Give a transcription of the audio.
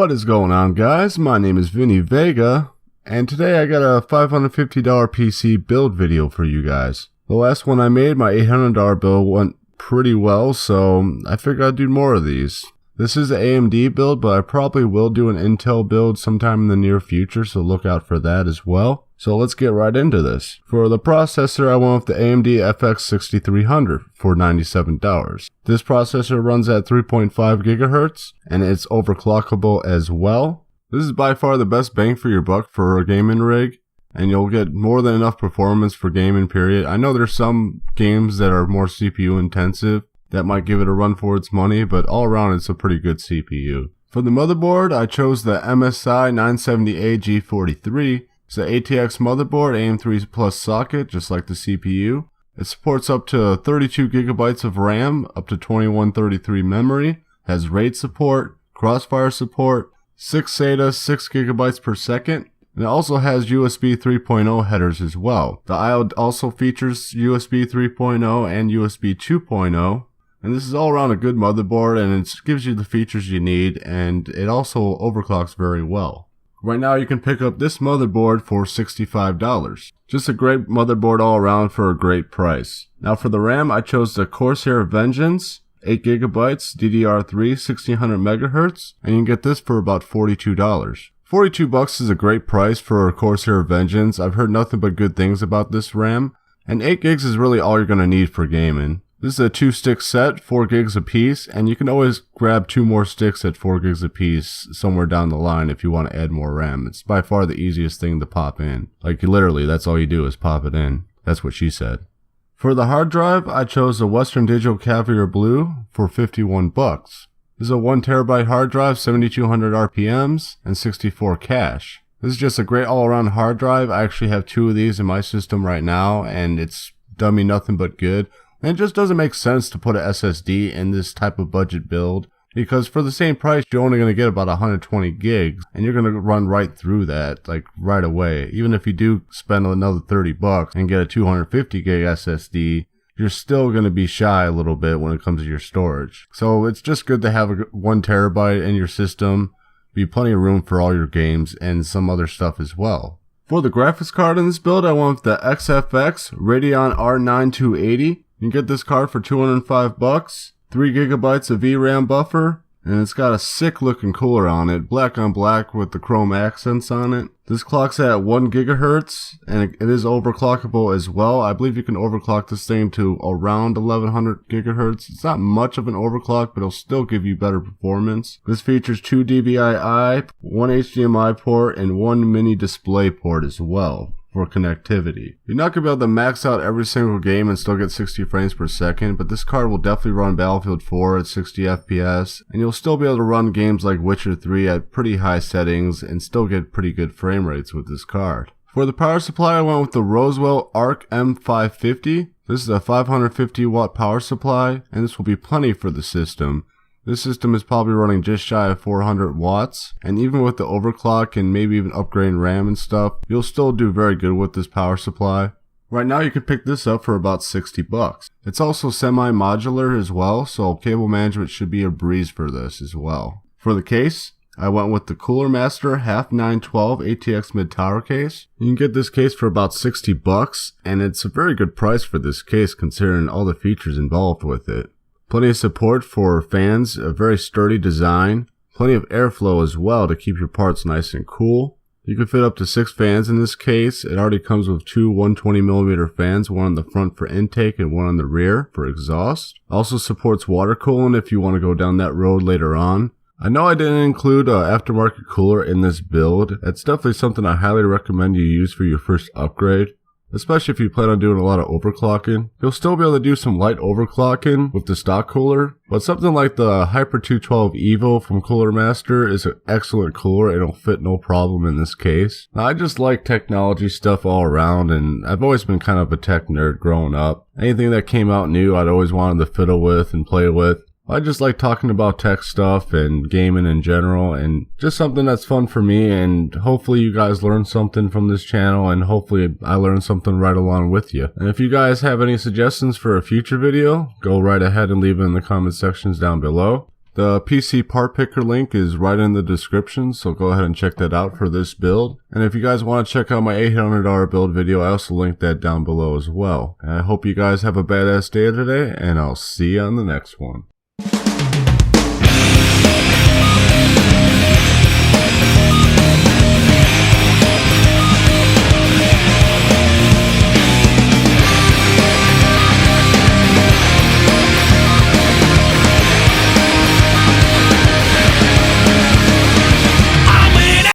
What is going on, guys? My name is Vinny Vega, and today I got a $550 PC build video for you guys. The last one I made, my $800 build, went pretty well, so I figured I'd do more of these. This is an AMD build, but I probably will do an Intel build sometime in the near future, so look out for that as well. So let's get right into this. For the processor, I went with the AMD FX 6300 for $97. This processor runs at 3.5 GHz, and it's overclockable as well. This is by far the best bang for your buck for a gaming rig, and you'll get more than enough performance for gaming, period. I know there's some games that are more CPU intensive that might give it a run for its money, but all around it's a pretty good CPU. For the motherboard, I chose the MSI 970A G43. It's an ATX motherboard, AM3 Plus socket, just like the CPU. It supports up to 32 GB of RAM, up to 2133 memory, has RAID support, crossfire support, 6 SATA, 6 GB per second, and it also has USB 3.0 headers as well. The IO also features USB 3.0 and USB 2.0. And this is all around a good motherboard, and it gives you the features you need, and it also overclocks very well. Right now you can pick up this motherboard for $65. Just a great motherboard all around for a great price. Now for the RAM, I chose the Corsair Vengeance, 8 GB, DDR3, 1600 MHz, and you can get this for about $42. $42 is a great price for a Corsair Vengeance. I've heard nothing but good things about this RAM, and 8 gigs is really all you're going to need for gaming. This is a 2-stick set, 4 gigs apiece, and you can always grab 2 more sticks at 4 gigs apiece somewhere down the line if you want to add more RAM. It's by far the easiest thing to pop in. Like literally, that's all you do is pop it in. That's what she said. For the hard drive, I chose the Western Digital Caviar Blue for $51. This is a 1TB hard drive, 7200 RPMs, and 64 cache. This is just a great all-around hard drive. I actually have 2 of these in my system right now, and it's done me nothing but good. And it just doesn't make sense to put an SSD in this type of budget build, because for the same price you're only going to get about 120 gigs, and you're going to run right through that like right away. Even if you do spend another $30 and get a 250 gig SSD, you're still going to be shy a little bit when it comes to your storage. So it's just good to have a 1 terabyte in your system, be plenty of room for all your games and some other stuff as well. For the graphics card in this build, I went with the XFX Radeon R9 280. You can get this card for $205, 3 GB of VRAM buffer, and it's got a sick looking cooler on it, black on black with the chrome accents on it. This clocks at 1 GHz, and it is overclockable as well. I believe you can overclock this thing to around 1100 GHz. It's not much of an overclock, but it'll still give you better performance. This features 2 DVI-I, 1 HDMI port, and 1 mini display port as well for connectivity. You're not going to be able to max out every single game and still get 60 frames per second, but this card will definitely run Battlefield 4 at 60 FPS, and you'll still be able to run games like Witcher 3 at pretty high settings and still get pretty good frame rates with this card. For the power supply, I went with the Roswell Arc M550. This is a 550 watt power supply, and this will be plenty for the system. This system is probably running just shy of 400 watts, and even with the overclock and maybe even upgrading RAM and stuff, you'll still do very good with this power supply. Right now you can pick this up for about $60. It's also semi-modular as well, so cable management should be a breeze for this as well. For the case, I went with the Cooler Master Half 912 ATX mid-tower case. You can get this case for about $60, and it's a very good price for this case considering all the features involved with it. Plenty of support for fans, a very sturdy design, plenty of airflow as well to keep your parts nice and cool. You can fit up to 6 fans in this case. It already comes with 2 120mm fans, one on the front for intake and one on the rear for exhaust. Also supports water cooling if you want to go down that road later on. I know I didn't include an aftermarket cooler in this build. It's definitely something I highly recommend you use for your first upgrade, especially if you plan on doing a lot of overclocking. You'll still be able to do some light overclocking with the stock cooler, but something like the Hyper 212 Evo from Cooler Master is an excellent cooler. It'll fit no problem in this case. Now, I just like technology stuff all around, and I've always been kind of a tech nerd growing up. Anything that came out new, I'd always wanted to fiddle with and play with. I just like talking about tech stuff and gaming in general, and just something that's fun for me, and hopefully you guys learn something from this channel, and hopefully I learn something right along with you. And if you guys have any suggestions for a future video, go right ahead and leave it in the comment sections down below. The PC part picker link is right in the description, so go ahead and check that out for this build. And if you guys want to check out my $800 build video, I also linked that down below as well. And I hope you guys have a badass day today, and I'll see you on the next one.